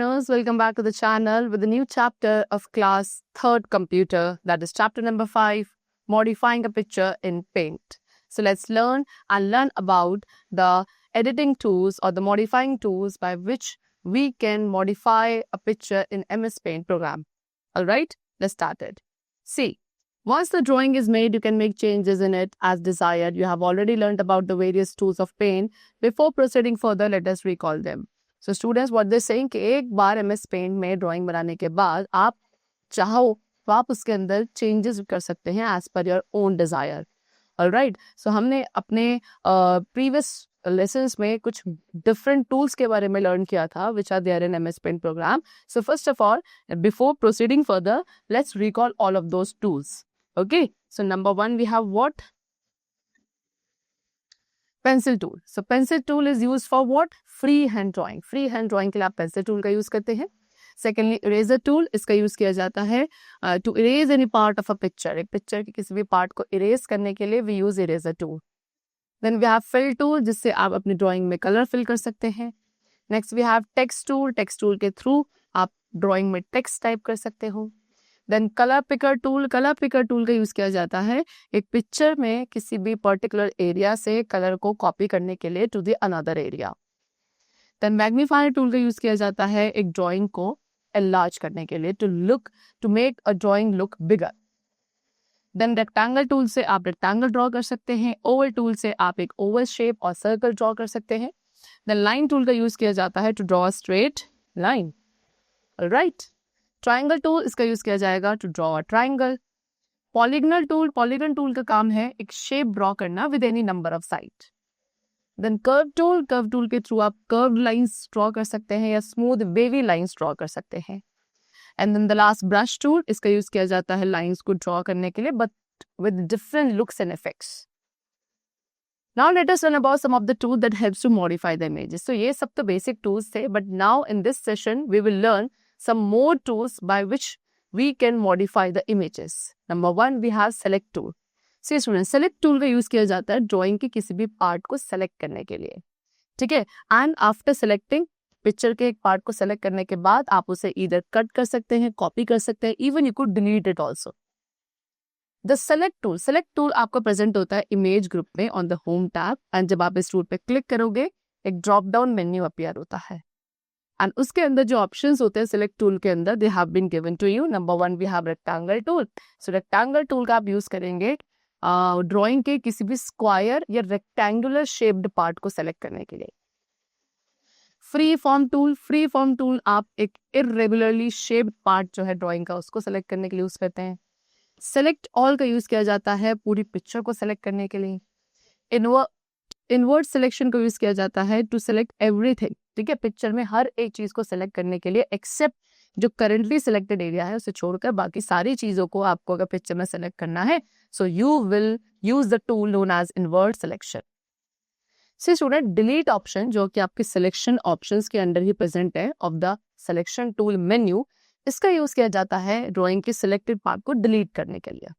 learners, welcome back to the channel with a new chapter of class 3rd computer, that is chapter number 5, modifying a picture in Paint. So let's learn about the editing tools or the modifying tools by which we can modify a picture in MS Paint program. Alright, let's start it. See, once the drawing is made, you can make changes in it as desired. You have already learned about the various tools of Paint. Before proceeding further, let us recall them. So students, what they're saying कि एक बार MS Paint में drawing बनाने के बाद आप चाहो तो आप उसके अंदर changes कर सकते हैं as per your own desire. Alright, so हमने अपने previous lessons में कुछ different tools के बारे में learn किया था which are there in MS Paint program. So first of all, before proceeding further, let's recall all of those tools. Okay, so number 1 we have what? Pencil tool. So pencil tool is used for what? Free hand drawing. Free hand drawing के लिए आप pencil tool का use करते हैं. Secondly, eraser tool. इसका use किया जाता है to erase any part of a picture. एक picture के किसी भी part को erase करने के लिए we use eraser tool. Then we have fill tool जिससे आप अपनी drawing में color fill कर सकते हैं. Next we have text tool. Text tool के through आप drawing में text type कर सकते हो. Then color picker tool. Color picker tool का यूज किया जाता है एक पिक्चर में किसी भी पर्टिकुलर एरिया से कलर को कॉपी करने के लिए to the another area. Then magnifier tool का यूज किया जाता है एक ड्राइंग को enlarge करने के लिए to make a drawing look bigger. Then rectangle tool से आप rectangle ड्रॉ कर सकते हैं. Oval tool से आप एक oval shape और circle ड्रॉ कर सकते हैं. Then line tool का यूज किया जाता है to draw a straight line. Alright. Triangle tool इसका यूज किया जाएगा to draw a triangle. Polygon tool का काम है एक शेप ड्रॉ करना with any number of side. Then curve tool के थ्रू आप कर्व लाइंस ड्रॉ कर सकते हैं या स्मूथ वेवी लाइंस ड्रॉ कर सकते हैं. And then the last brush tool, इसका यूज किया जाता है लाइंस को ड्रॉ करने के लिए but with different looks and effects. Now let us learn about some of the tools that helps to modify the images. So ये सब तो basic tools थे, but now in this session we will learn some more tools by which we can modify the images. Number 1 we have select tool. See students, select tool का use किया जाता है drawing के किसी भी part को select करने के लिए. ठीक है, and after selecting picture के एक part को select करने के बाद आप उसे either cut कर सकते हैं, copy कर सकते हैं, even you could delete it also. The select tool आपको present होता है image group में on the home tab, and जब आप इस tool पे click करोगे एक drop down menu appear होता है. And उसके अंदर जो options होते हैं select tool के अंदर they have been given to you. Number 1 we have rectangle tool. So rectangle tool का आप use करेंगे drawing के किसी भी square या rectangular shaped part को select करने के लिए. free form tool आप एक irregularly shaped part जो है drawing का उसको select करने के लिए use करते हैं. select all का use किया जाता है पूरी picture को select करने के लिए. Invert selection को यूज किया जाता है टू सेलेक्ट एवरीथिंग. ठीक है, पिक्चर में हर एक चीज को सेलेक्ट करने के लिए एक्सेप्ट जो करंटली सिलेक्टेड एरिया है उसे छोड़कर बाकी सारी चीजों को आपको अगर पिक्चर में सेलेक्ट करना है so you will use the tool known as invert selection. See student, delete option जो कि आपके सिलेक्शन ऑप्शंस के अंडर ही प्रेजेंट है of the selection tool menu, इसका यूज किया जाता है ड्रॉइंग के सिलेक्टेड पार्ट को डिलीट करने के लिए.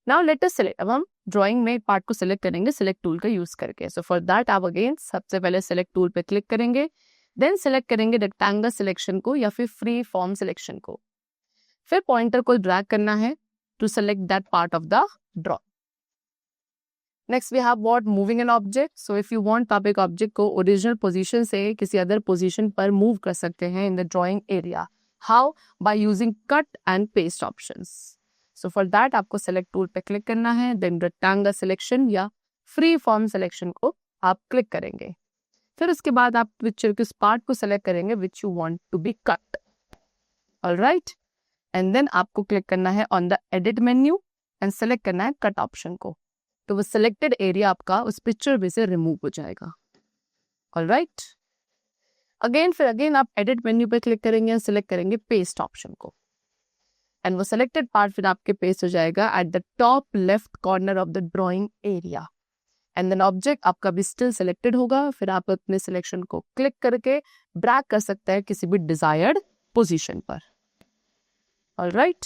Now let us select. अब हम ड्राइंग में पार्ट को सिलेक्ट करेंगे सिलेक्ट टूल का यूज करके. सो फॉर दैट आप अगेन सबसे पहले सिलेक्ट टूल पे क्लिक करेंगे, देन सिलेक्ट करेंगे रेक्टेंगल सिलेक्शन को या फिर फ्री फॉर्म सिलेक्शन को. फिर पॉइंटर को ड्रैग करना है to select that part of the draw. Next we have what? Moving an object. So if you want आप एक ऑब्जेक्ट को ओरिजिनल पोजीशन से किसी अदर पोजीशन पर मूव कर सकते हैं in the drawing area. How? By using cut and paste options. So for that आपको सेलेक्ट टूल पे क्लिक करना है, देन रेक्टेंगल सिलेक्शन या फ्री फॉर्म सिलेक्शन को आप क्लिक करेंगे. फिर उसके बाद आप पिक्चर के उस पार्ट को सेलेक्ट करेंगे which you want to be cut. Alright, and then आपको क्लिक करना है on the edit menu and select करना है कट ऑप्शन को. तो वो सिलेक्टेड एरिया आपका उस पिक्चर में से रिमूव हो जाएगा. ऑलराइट, अगेन आप एडिट मेन्यू पे क्लिक करेंगे और सिलेक्ट करेंगे पेस्ट ऑप्शन को, एंड वो सिलेक्टेड पार्ट फिर आपके पेस्ट हो जाएगा at the top left corner of the drawing area. And then object आपका भी स्टिल सिलेक्टेड होगा. फिर आप अपने सिलेक्शन को क्लिक करके ड्रैग कर सकते हैं किसी भी डिजायर्ड पोजीशन पर. Alright,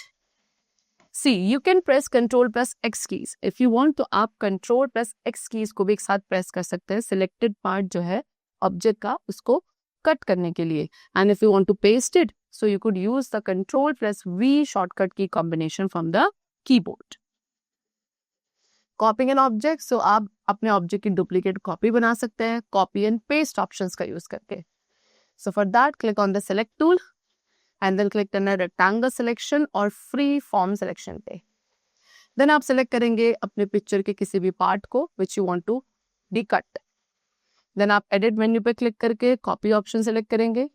see you can press control plus X keys if you want. तो आप कंट्रोल प्लस एक्स कीज को भी एक साथ प्रेस कर सकते हैं. सिलेक्टेड पार्ट जो है ऑब्जेक्ट का उसको कट करने के लिए, and if you want to paste it so you could use the Ctrl+V shortcut की combination from the keyboard. Copying an object, so आप अपने ऑब्जेक्ट की डुप्लीकेट कॉपी बना सकते हैं कॉपी एंड पेस्ट ऑप्शंस का यूज करके. So for that click on the select tool and then click करना रेक्टेंगल सिलेक्शन और फ्री फॉर्म सिलेक्शन पे. देन आप सिलेक्ट करेंगे अपने पिक्चर के किसी भी पार्ट को which you want to deduct. Then आप एडिट मेन्यू पे क्लिक करके कॉपी ऑप्शन सेलेक्ट करेंगे.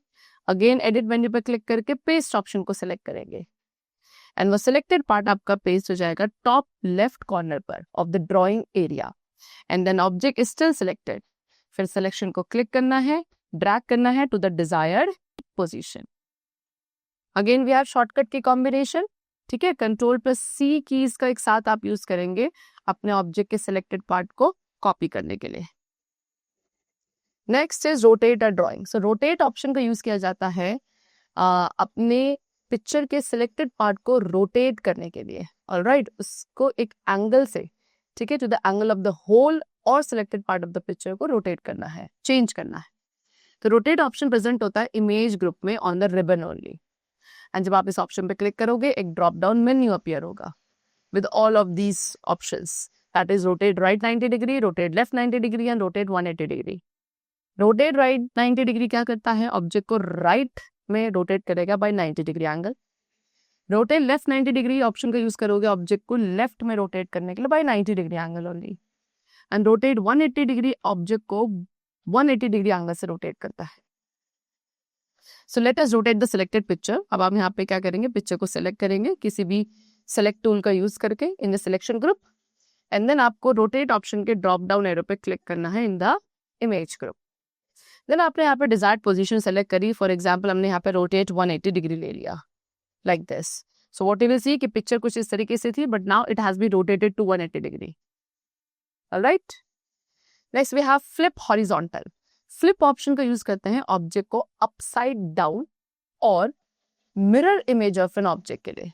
अगेन एडिट मेन्यू पे क्लिक करके पेस्ट ऑप्शन को सिलेक्ट करेंगे एंड वो सिलेक्टेड पार्ट आपका पेस्ट हो जाएगा टॉप लेफ्ट कॉर्नर पर of the drawing area. And then object is still selected. फिर सिलेक्शन को क्लिक करना है, ड्रैग करना है to the desired position. Again we have shortcut की कॉम्बिनेशन. ठीक है, Ctrl+C कीज का एक साथ आप यूज करेंगे अपने ऑब्जेक्ट के सिलेक्टेड पार्ट को कॉपी करने के लिए. Next is rotate a drawing. So rotate option का यूज किया जाता है अपने पिक्चर के सिलेक्टेड पार्ट को रोटेट करने के लिए. ऑलराइट, उसको एक एंगल से, ठीक है, to the angle of the whole और selected part of the picture को रोटेट करना है, चेंज करना है. तो रोटेट ऑप्शन प्रेजेंट होता है इमेज ग्रुप में on the ribbon only. And जब आप इस ऑप्शन पे क्लिक करोगे एक ड्रॉप डाउन मेन्यू अपीयर होगा with all of these options. That is rotate right 90 degree, rotate left 90 degree and rotate 180 degree. Rotate right 90 degree क्या करता है, ऑब्जेक्ट को राइट में रोटेट करेगा by 90 degree angle. Rotate left 90 degree option का use करोगे object को left में रोटेट करने के लिए by 90 degree angle only. And rotate 180 degree object को 180 डिग्री एंगल से रोटेट करता है. So let us rotate the selected picture. अब आप यहाँ पे क्या करेंगे, पिक्चर को सिलेक्ट करेंगे किसी भी सिलेक्ट टूल का यूज करके in the selection group and then आपको रोटेट ऑप्शन के ड्रॉप डाउन एरो पे क्लिक करना है in the image group. Then आपने यहाँ पे डिजायर्ड पोजीशन सेलेक्ट करी. फॉर एग्जांपल हमने यहाँ पे रोटेट 180 डिग्री ले लिया like this. So what you will see कि पिक्चर कुछ इस तरीके से थी but now it has been rotated to 180 degree. Alright, next we have flip horizontal. Flip option का यूज करते हैं ऑब्जेक्ट को अपसाइड डाउन और mirror image of an object के लिए.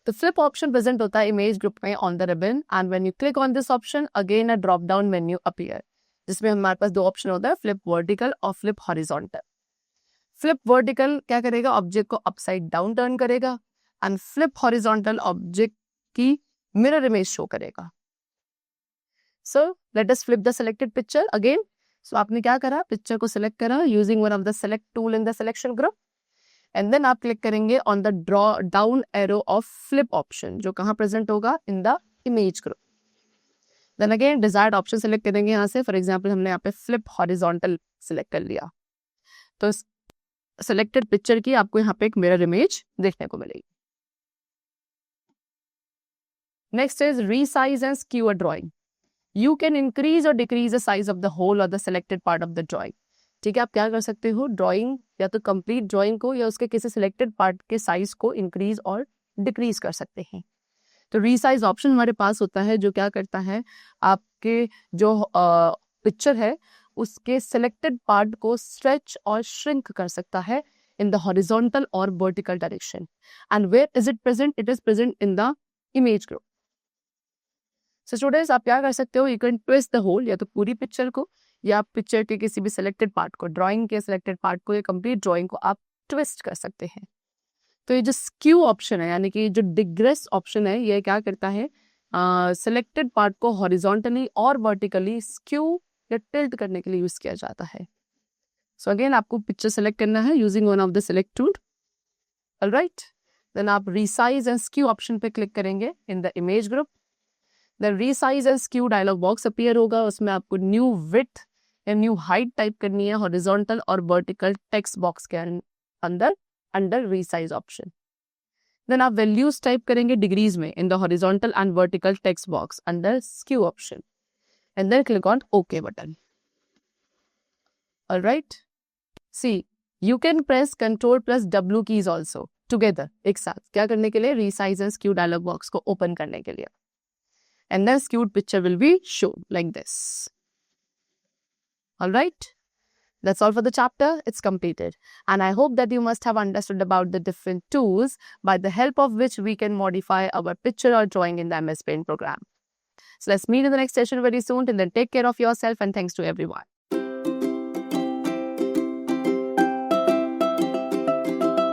तो फ्लिप ऑप्शन प्रेजेंट होता है इमेज ग्रुप में on the ribbon and when you click on this option again a drop down menu appear जिसमें हमारे पास दो ऑप्शन होता है, फ्लिप वर्टिकल और फ्लिप हॉरिजॉन्टल. फ्लिप वर्टिकल क्या करेगा, ऑब्जेक्ट को अपसाइड डाउन टर्न करेगा एंड फ्लिप हॉरिजॉन्टल ऑब्जेक्ट की मिरर इमेज शो करेगा. So let us flip the selected picture again. So आपने क्या करा, पिक्चर को सिलेक्ट करा using one of the select tool in the selection group and then आप click करेंगे on the draw down arrow of flip option जो कहाँ present होगा, in the image group. Then again desired option select करेंगे यहाँ से. For example हमने यहाँ पे फ्लिप हॉरिजॉन्टल सिलेक्ट कर लिया तो सिलेक्टेड पिक्चर की आपको यहाँ पे एक मिरर इमेज देखने को मिलेगी. Next is resize and skew a drawing. You can increase or decrease the size of the whole or the selected part of the drawing. ठीक है, आप क्या कर सकते हो, ड्राइंग या तो कंप्लीट ड्राइंग को या उसके किसी सिलेक्टेड पार्ट के साइज को इंक्रीज और डिक्रीज कर सकते हैं. तो रीसाइज ऑप्शन हमारे पास होता है जो क्या करता है, आपके जो पिक्चर है उसके सिलेक्टेड पार्ट को स्ट्रेच और श्रिंक कर सकता है इन द हॉरिजॉन्टल और vertical direction. And where is it present, it is present in the image group. So students आप क्या कर सकते हो, you can twist the whole, या तो पूरी पिक्चर को या पिक्चर के किसी भी सिलेक्टेड पार्ट को, ड्राइंग के सिलेक्टेड पार्ट को या कंप्लीट ड्राइंग को आप ट्विस्ट कर सकते हैं. तो ये जो स्क्यू ऑप्शन है यानी कि जो डिग्रेस ऑप्शन है ये क्या करता है, सिलेक्टेड पार्ट को हॉरिजॉन्टली और वर्टिकली स्क्यू या टिल्ट करने के लिए यूज किया जाता है. सो अगेन आपको पिक्चर सेलेक्ट करना है using one of the select tool. Alright, then आप रीसाइज एंड स्क्यू ऑप्शन पे क्लिक करेंगे in the image group. Then resize and skew dialog box appear होगा, उसमें आपको न्यू विड्थ या न्यू हाइट टाइप करनी है हॉरिजॉन्टल और वर्टिकल टेक्स्ट बॉक्स के अंदर अंडर रीसाइज ऑप्शन. देन आप वैल्यूज टाइप करेंगे डिग्रीज में in the horizontal and vertical text box under skew option and then click on okay button. Alright, see you can press Ctrl+W keys also together, एक साथ क्या करने के लिए, resize and skew dialog box को open करने के लिए. And then skewed picture will be shown like this. All right, that's all for the chapter. It's completed, and I hope that you must have understood about the different tools by the help of which we can modify our picture or drawing in the MS Paint program. So let's meet in the next session very soon. Till then, take care of yourself and thanks to everyone.